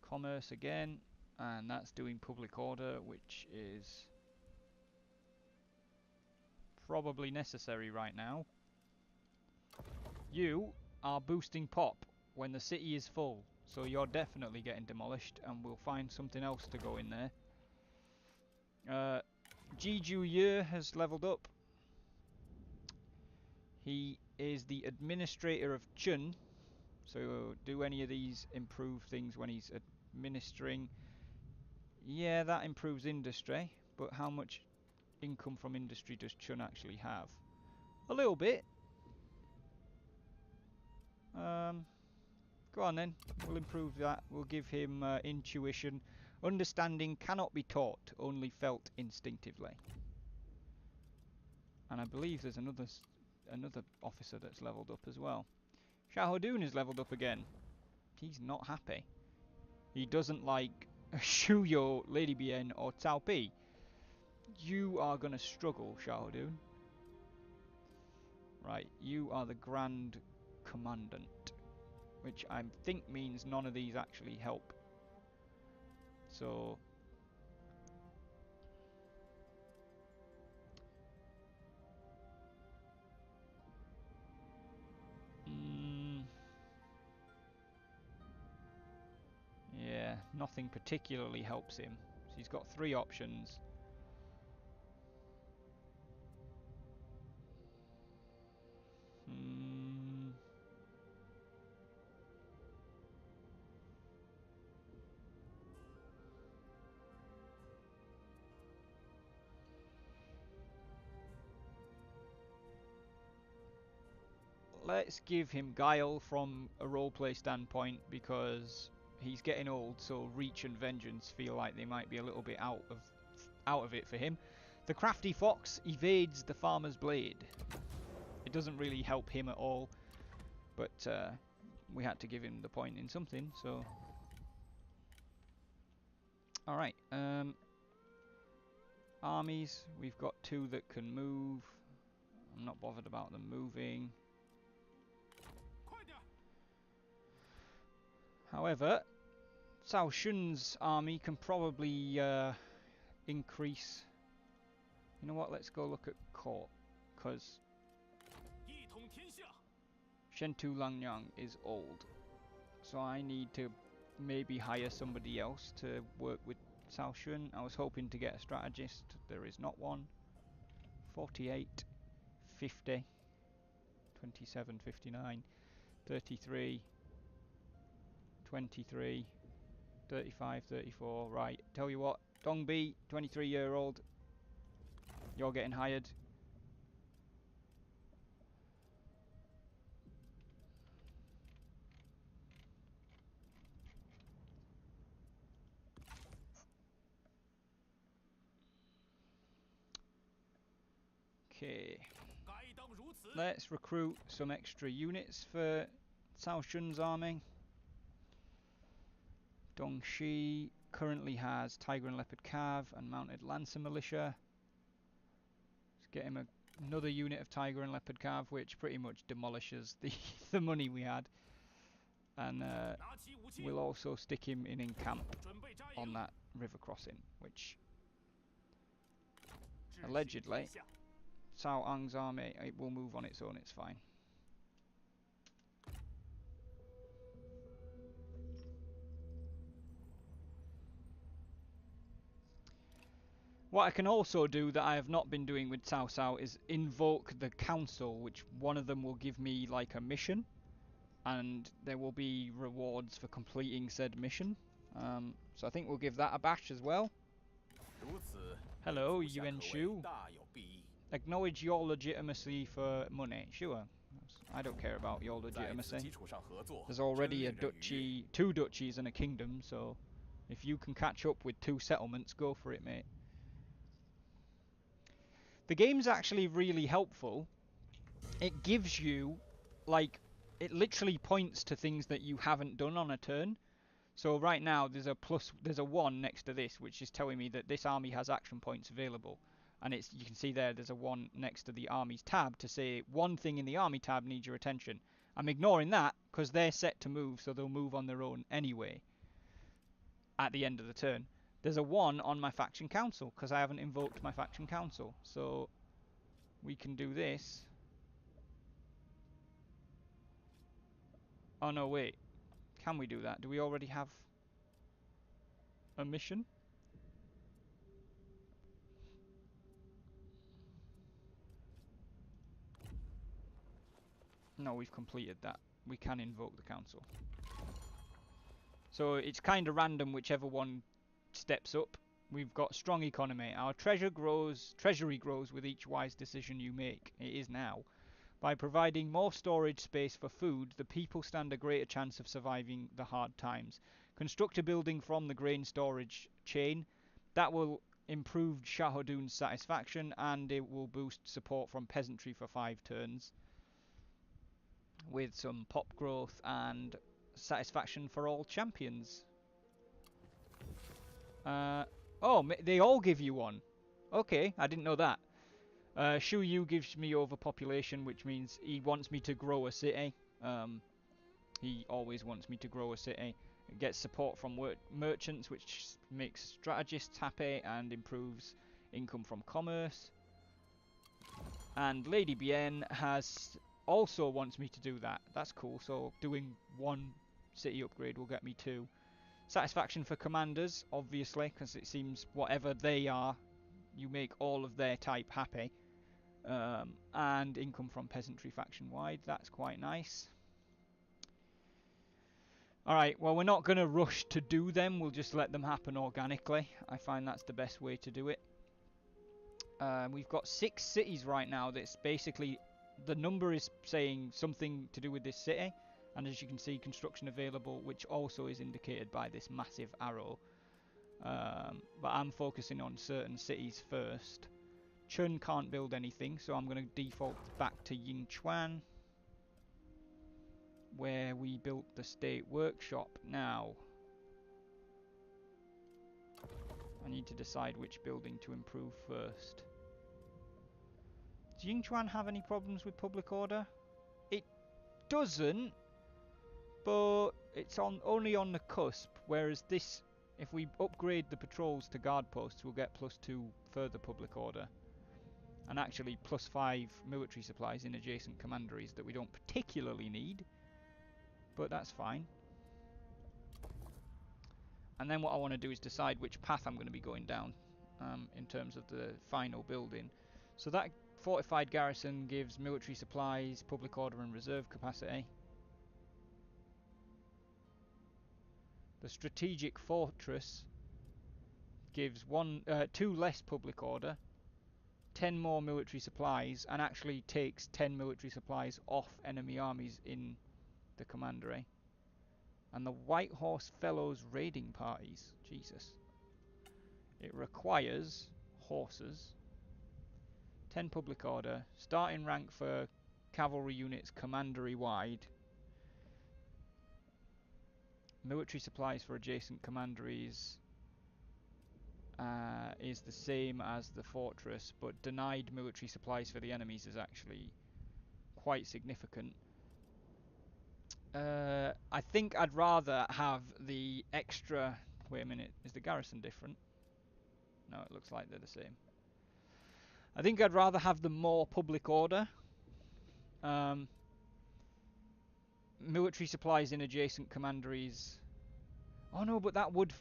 Commerce again, and that's doing public order, which is probably necessary right now. You are boosting pop when the city is full, so you're definitely getting demolished, and we'll find something else to go in there. Juye has leveled up. He is the administrator of Chen, so do any of these improve things when he's administering? Yeah, that improves industry, but how much income from industry does Chen actually have? A little bit. Go on then, we'll improve that. We'll give him intuition. Understanding cannot be taught, only felt instinctively. And I believe there's another officer that's leveled up as well. Xiahou is leveled up again. He's not happy. He doesn't like Juye, Lady Bian or Cao Pi. You are going to struggle, Xiahou. Right, you are the Grand Commandant, which I think means none of these actually help. So yeah, nothing particularly helps him. So he's got 3 options. Let's give him Guile from a roleplay standpoint, because he's getting old, so Reach and Vengeance feel like they might be a little bit out of it for him. The Crafty Fox evades the Farmer's Blade. It doesn't really help him at all, but we had to give him the point in something, so... Alright, armies, we've got 2 that can move. I'm not bothered about them moving. However, Cao Shun's army can probably increase. You know what, let's go look at court, because Shentu Langyang is old. So I need to maybe hire somebody else to work with Cao Shun. I was hoping to get a strategist, there is not one. 48, 50, 27, 59, 33, 23, 35, 34, right, tell you what, Dongbi, 23-year-old, you're getting hired. Okay, let's recruit some extra units for Cao Shun's army. Dongxi currently has Tiger and Leopard Cav and Mounted Lancer Militia. Let's get him another unit of Tiger and Leopard Cav, which pretty much demolishes the money we had. And we'll also stick him in camp on that river crossing, which allegedly Cao Ang's army, it will move on its own, it's fine. What I can also do that I have not been doing with Cao Cao is invoke the council, which one of them will give me like a mission, and there will be rewards for completing said mission. So I think we'll give that a bash as well. Hello, Yuan Shu. Acknowledge your legitimacy for money. Sure. I don't care about your legitimacy. There's already a duchy, 2 duchies and a kingdom, so if you can catch up with 2 settlements, go for it, mate. The game's actually really helpful. It gives you, like, it literally points to things that you haven't done on a turn. So right now there's a 1 next to this, which is telling me that this army has action points available. And you can see there's a 1 next to the armies tab to say one thing in the army tab needs your attention. I'm ignoring that because they're set to move, so they'll move on their own anyway at the end of the turn. There's a 1 on my faction council because I haven't invoked my faction council. So we can do this. Oh no, wait. Can we do that? Do we already have a mission? No, we've completed that. We can invoke the council. So it's kind of random whichever one steps up. We've got strong economy. Our treasury grows with each wise decision you make. It is now. By providing more storage space for food, the people stand a greater chance of surviving the hard times. Construct a building from the grain storage chain. That will improve Xiahou's satisfaction, and it will boost support from peasantry for 5 turns. With some pop growth and satisfaction for all champions. Oh, they all give you one. Okay, I didn't know that. Xiahou gives me overpopulation, which means he wants me to grow a city. He always wants me to grow a city. It gets support from merchants, which makes strategists happy and improves income from commerce. And Lady Bian also wants me to do that. That's cool. So doing 1 city upgrade will get me 2. Satisfaction for commanders, obviously, because it seems whatever they are, you make all of their type happy. And income from peasantry faction-wide, that's quite nice. Alright, well, we're not going to rush to do them, we'll just let them happen organically. I find that's the best way to do it. We've got 6 cities right now. That's basically, the number is saying something to do with this city. And as you can see, construction available, which also is indicated by this massive arrow. But I'm focusing on certain cities first. Chen can't build anything, so I'm going to default back to Yingchuan, where we built the state workshop. Now, I need to decide which building to improve first. Does Yingchuan have any problems with public order? It doesn't. But it's only on the cusp, whereas this, if we upgrade the patrols to guard posts, we'll get +2 further public order. And actually +5 military supplies in adjacent commanderies that we don't particularly need. But that's fine. And then what I want to do is decide which path I'm going to be going down in terms of the final building. So that fortified garrison gives military supplies, public order and reserve capacity. The strategic fortress gives 2 less public order, 10 more military supplies, and actually takes 10 military supplies off enemy armies in the commandery. And the White Horse Fellows raiding parties. Jesus. It requires horses, 10 public order, starting rank for cavalry units commandery wide. Military supplies for adjacent commanderies is the same as the fortress, but denied military supplies for the enemies is actually quite significant. I think I'd rather have the extra... Wait a minute, is the garrison different? No, it looks like they're the same. I think I'd rather have the more public order. Military supplies in adjacent commanderies. Oh no, but that would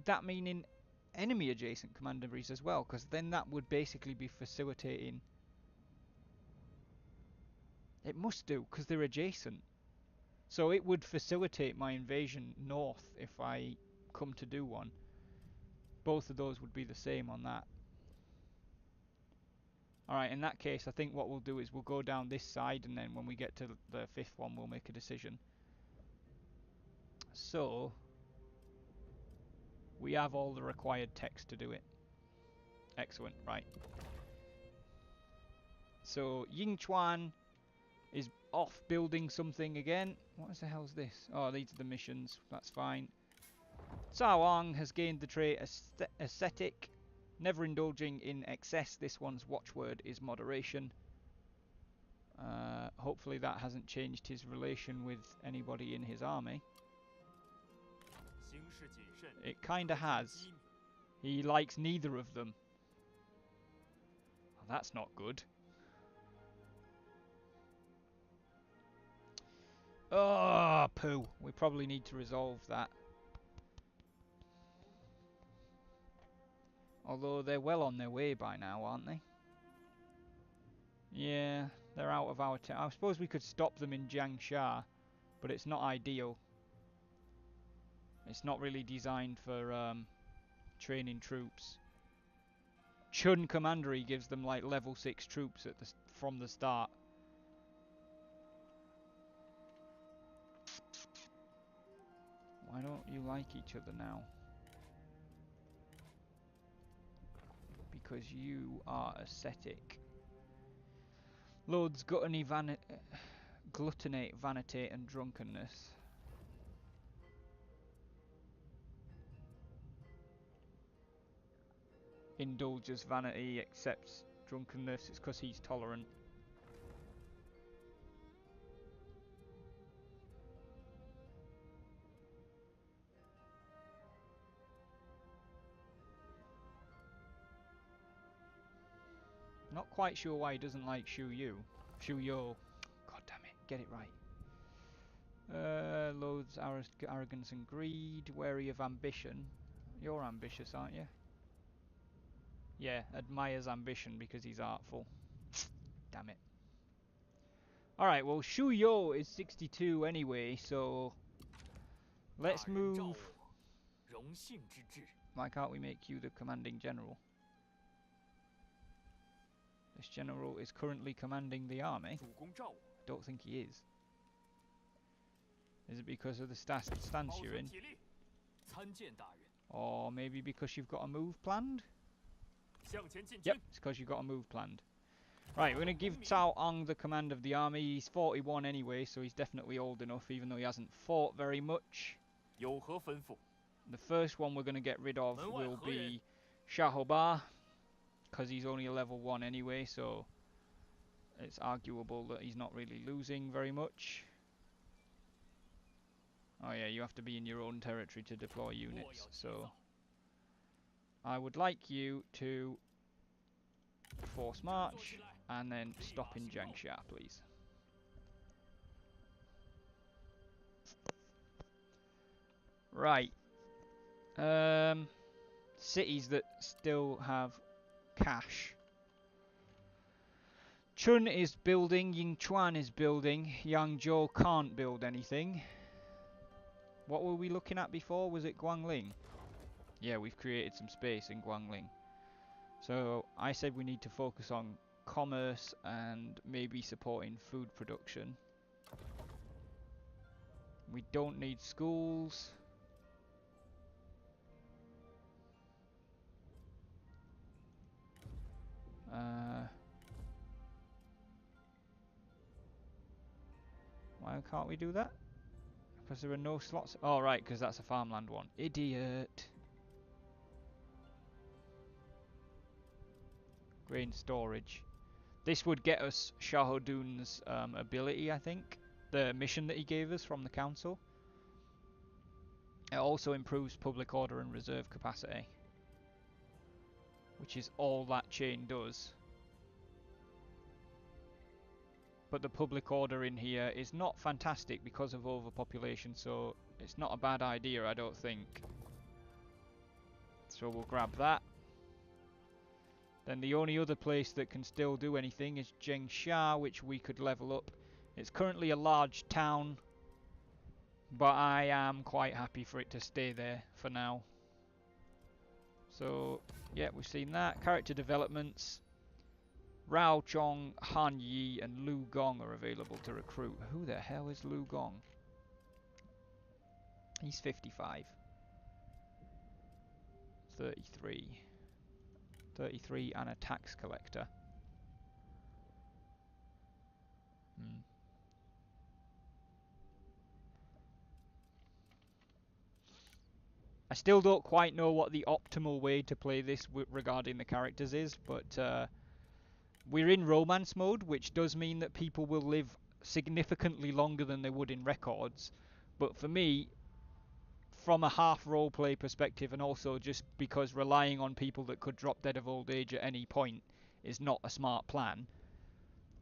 that mean in enemy adjacent commanderies as well? Because then that would basically be facilitating. It must do, because they're adjacent. So it would facilitate my invasion north if I come to do one. Both of those would be the same on that. Alright, in that case, I think what we'll do is we'll go down this side, and then when we get to the 5th one, we'll make a decision. So, we have all the required text to do it. Excellent, right. So, Yingchuan is off building something again. What the hell is this? Oh, these are the missions. That's fine. Cao Ang has gained the trait ascetic. Never indulging in excess. This one's watchword is moderation. Hopefully that hasn't changed his relation with anybody in his army. It kinda has. He likes neither of them. Well, that's not good. Oh, poo. We probably need to resolve that. Although they're well on their way by now, aren't they? Yeah, they're out of our I suppose we could stop them in Jiangxia, but it's not ideal. It's not really designed for training troops. Chen Commandery gives them like level 6 troops at from the start. Why don't you like each other now? Because you are ascetic. Lords gluttony, gluttonate, vanity and drunkenness. Indulges vanity, accepts drunkenness. It's because he's tolerant. Not quite sure why he doesn't like Xiahou. God damn it, get it right. Loads arrogance and greed, wary of ambition. You're ambitious, aren't you? Yeah, admires ambition because he's artful. Damn it. Alright, well Xiahou is 62 anyway, so let's move. Why can't we make you the commanding general? This general is currently commanding the army. Don't think he is. Is it because of the stance you're in? Or maybe because you've got a move planned? Yep, it's because you've got a move planned. Right, we're going to give Cao Ang the command of the army. He's 41 anyway, so he's definitely old enough, even though he hasn't fought very much. The first one we're going to get rid of will be Xiahou, because he's only a level 1 anyway, so it's arguable that he's not really losing very much. Oh yeah, you have to be in your own territory to deploy units, so I would like you to force march and then stop in Yangzhou, please. Right. Cities that still have cash. Chen is building, Yingchuan is building, Yangzhou can't build anything. What were we looking at before? Was it Guangling? Yeah, we've created some space in Guangling. So I said we need to focus on commerce and maybe supporting food production. We don't need schools. Why can't we do that? Because there are no slots. Oh, right, because that's a farmland one. Idiot. Grain storage. This would get us Xiahou's ability, I think. The mission that he gave us from the council. It also improves public order and reserve capacity, which is all that chain does. But the public order in here is not fantastic because of overpopulation, so it's not a bad idea, I don't think. So we'll grab that. Then the only other place that can still do anything is Zhengsha, which we could level up. It's currently a large town, but I am quite happy for it to stay there for now. So, yeah, we've seen that. Character developments. Rao Zhong, Han Yi, and Lu Gong are available to recruit. Who the hell is Lu Gong? He's 55. 33. 33 and a tax collector. I still don't quite know what the optimal way to play this regarding the characters is, but we're in romance mode, which does mean that people will live significantly longer than they would in records. But for me, from a half roleplay perspective, and also just because relying on people that could drop dead of old age at any point is not a smart plan,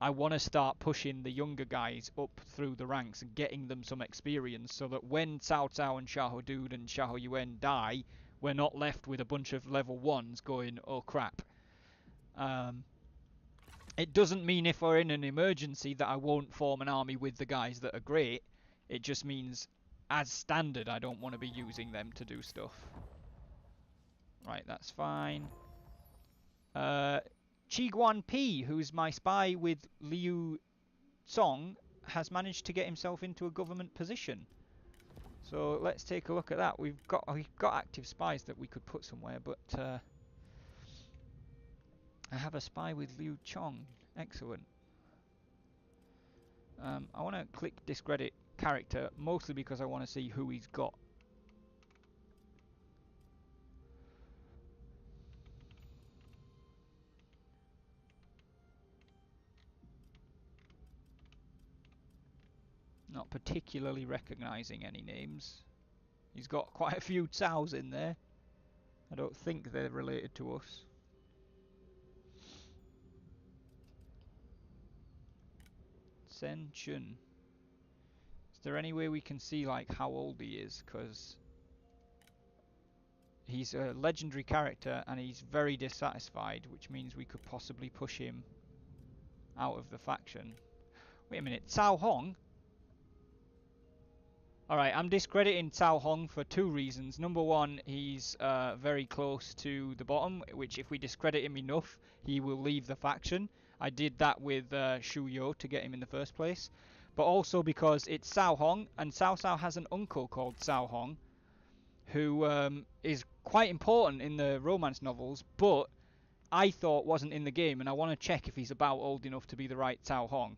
I want to start pushing the younger guys up through the ranks and getting them some experience, so that when Cao Cao and Xiahou and Xiahou Yuan die, we're not left with a bunch of level 1s going, oh crap. It doesn't mean if we're in an emergency that I won't form an army with the guys that are great. It just means, as standard, I don't want to be using them to do stuff. Right, that's fine. Qiguan P, who's my spy with Liu Song, has managed to get himself into a government position. So let's take a look at that. We've got active spies that we could put somewhere, but I have a spy with Liu Chong. Excellent. I want to click discredit character, mostly because I want to see who he's got. Not particularly recognising any names. He's got quite a few Caos in there. I don't think they're related to us. Chen. Is there any way we can see like how old he is? Because he's a legendary character and he's very dissatisfied, which means we could possibly push him out of the faction. Wait a minute, Cao Hong? Alright, I'm discrediting Cao Hong for two reasons. Number one, he's very close to the bottom, which if we discredit him enough, he will leave the faction. I did that with Xiahou to get him in the first place. But also because it's Cao Hong, and Cao Cao has an uncle called Cao Hong, who is quite important in the romance novels, but I thought wasn't in the game, and I want to check if he's about old enough to be the right Cao Hong.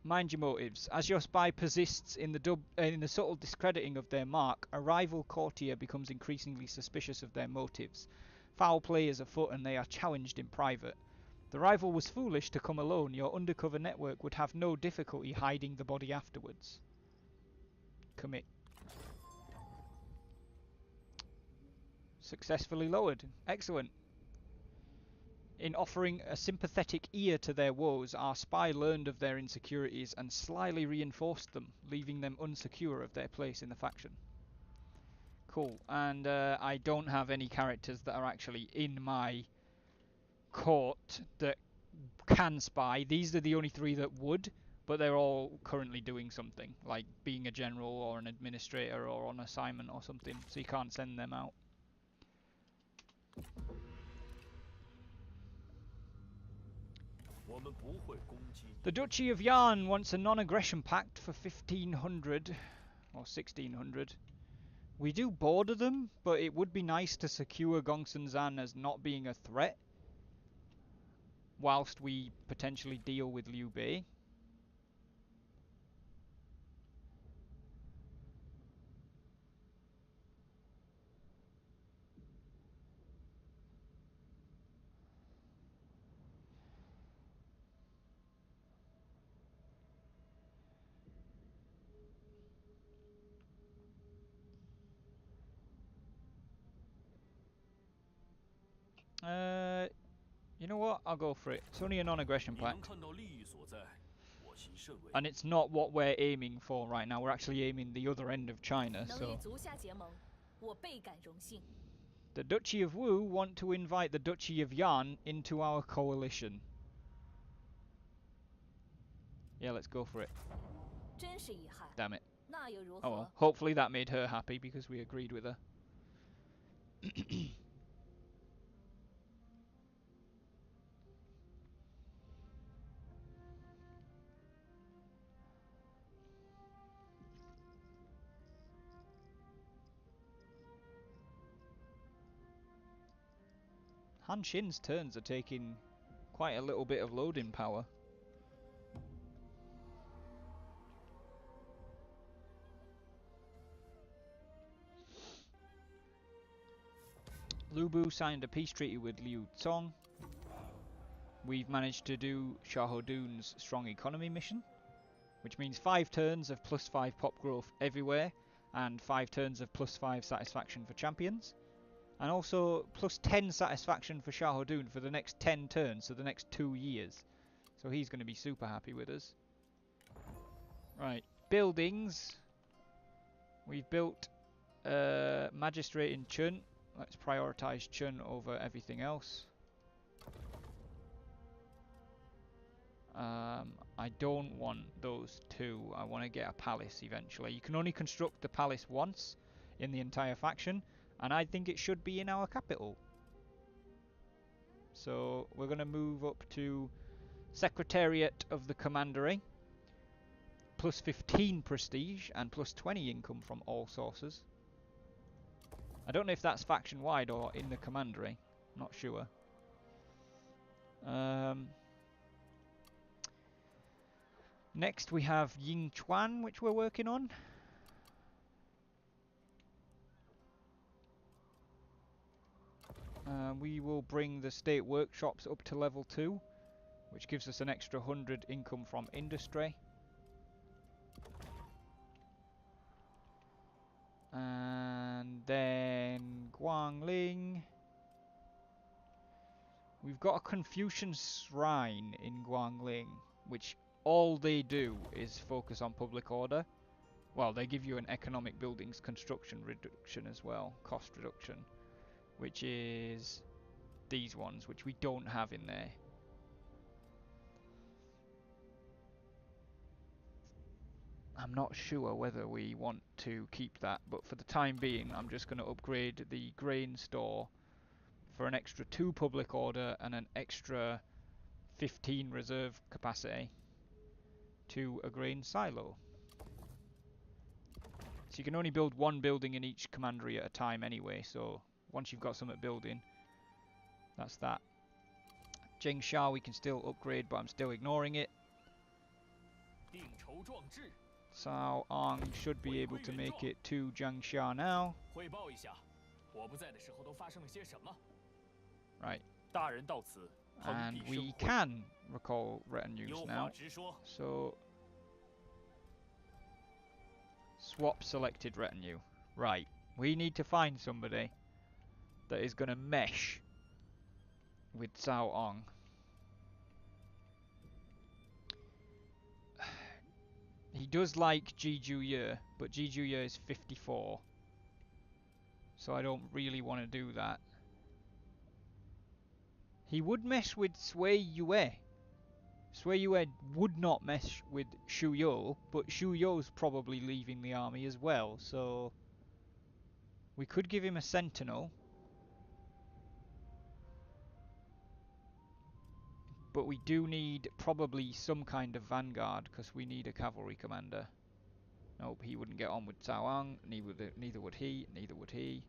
Mind your motives. As your spy persists in the subtle discrediting of their mark, a rival courtier becomes increasingly suspicious of their motives. Foul play is afoot and they are challenged in private. The rival was foolish to come alone. Your undercover network would have no difficulty hiding the body afterwards. Commit. Successfully lowered. Excellent. In offering a sympathetic ear to their woes, our spy learned of their insecurities and slyly reinforced them, leaving them unsecure of their place in the faction. Cool. And I don't have any characters that are actually in my court that can spy. These are the only three that would, but they're all currently doing something, like being a general or an administrator or on assignment or something, so you can't send them out. The Duchy of Yuan wants a non-aggression pact for 1500 or 1600. We do border them, but it would be nice to secure Gongsun-Zan as not being a threat whilst we potentially deal with Liu Bei. You know what? I'll go for it. It's only a non-aggression pact. And it's not what we're aiming for right now. We're actually aiming the other end of China, so... The Duchy of Wu want to invite the Duchy of Yan into our coalition. Yeah, let's go for it. Damn it. Oh well, hopefully that made her happy because we agreed with her. Han Xin's turns are taking quite a little bit of loading power. Lu Bu signed a peace treaty with Liu Cong. We've managed to do Xiahou Dun's strong economy mission, which means 5 turns of +5 pop growth everywhere, and 5 turns of +5 satisfaction for champions. And also +10 satisfaction for Xiahou Dun for the next 10 turns, so the next 2 years. So he's going to be super happy with us. Right, buildings. We've built Magistrate in Chen. Let's prioritise Chen over everything else. I don't want those two. I want to get a palace eventually. You can only construct the palace once in the entire faction, And I think it should be in our capital. So we're going to move up to Secretariat of the Commandery. Plus 15 prestige and plus 20 income from all sources. I don't know if that's faction wide or in the commandery. Not sure. Next we have Yingchuan, which we're working on. We will bring the state workshops up to level 2, which gives us an extra 100 income from industry. And then Guangling. We've got a Confucian shrine in Guangling, which all they do is focus on public order. Well, they give you an economic buildings construction reduction as well, cost reduction, which is these ones, which we don't have in there. I'm not sure whether we want to keep that, but for the time being I'm just going to upgrade the grain store for an extra 2 public order and an extra 15 reserve capacity to a grain silo. So you can only build 1 building in each commandery at a time anyway, so once you've got something building, that's that. Zhengxia we can still upgrade, but I'm still ignoring it. Cao Ang should be able to make it to Jiangxia now. Right. And we can recall retinues now. So, swap selected retinue. Right. We need to find somebody that is going to mesh with Cao Ang. He does like Juye, but Juye is 54. So I don't really want to do that. He would mesh with Xiahou. Xiahou would not mesh with Xiahou, but Xiahou's probably leaving the army as well, so we could give him a sentinel. But we do need probably some kind of vanguard, because we need a cavalry commander. Nope, he wouldn't get on with Cao Ang, neither would he, neither would he.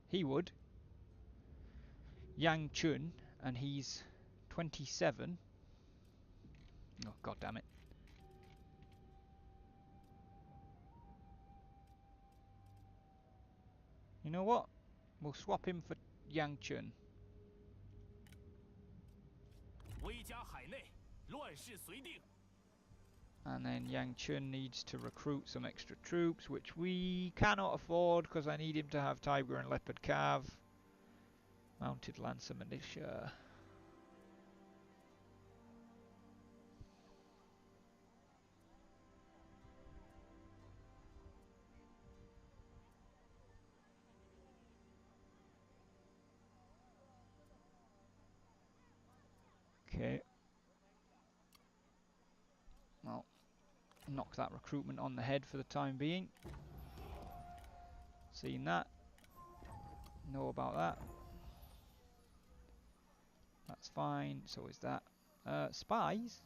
He would. Yangzhou, and he's 27. Oh, god damn it. You know what? We'll swap him for Yangzhou. And then Yangzhou needs to recruit some extra troops, which we cannot afford because I need him to have Tiger and Leopard Cav. Mounted Lancer Militia. Okay. Well, knock that recruitment on the head for the time being. Seen that. Know about that. That's fine. So is that. Spies?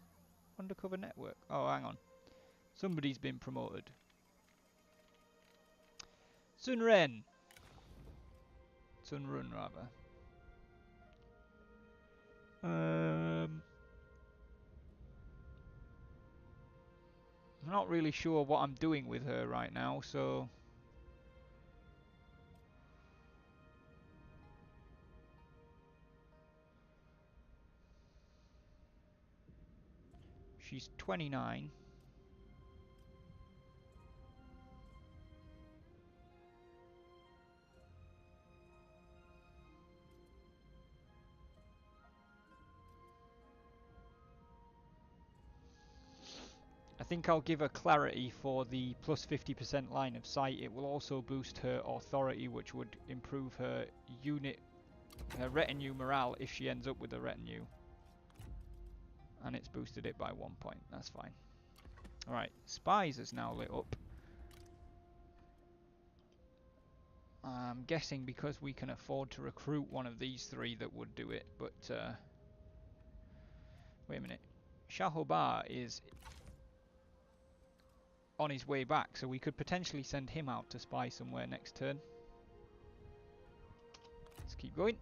Undercover network. Oh, hang on. Somebody's been promoted. Sun Run, rather. I'm not really sure what I'm doing with her right now, so she's 29. I think I'll give her clarity for the plus 50% line of sight. It will also boost her authority, which would improve her retinue morale if she ends up with a retinue. And it's boosted it by 1 point. That's fine. Alright, Spies is now lit up. I'm guessing because we can afford to recruit one of these three that would do it, but wait a minute. Xiahou is on his way back, so we could potentially send him out to spy somewhere next turn. Let's keep going.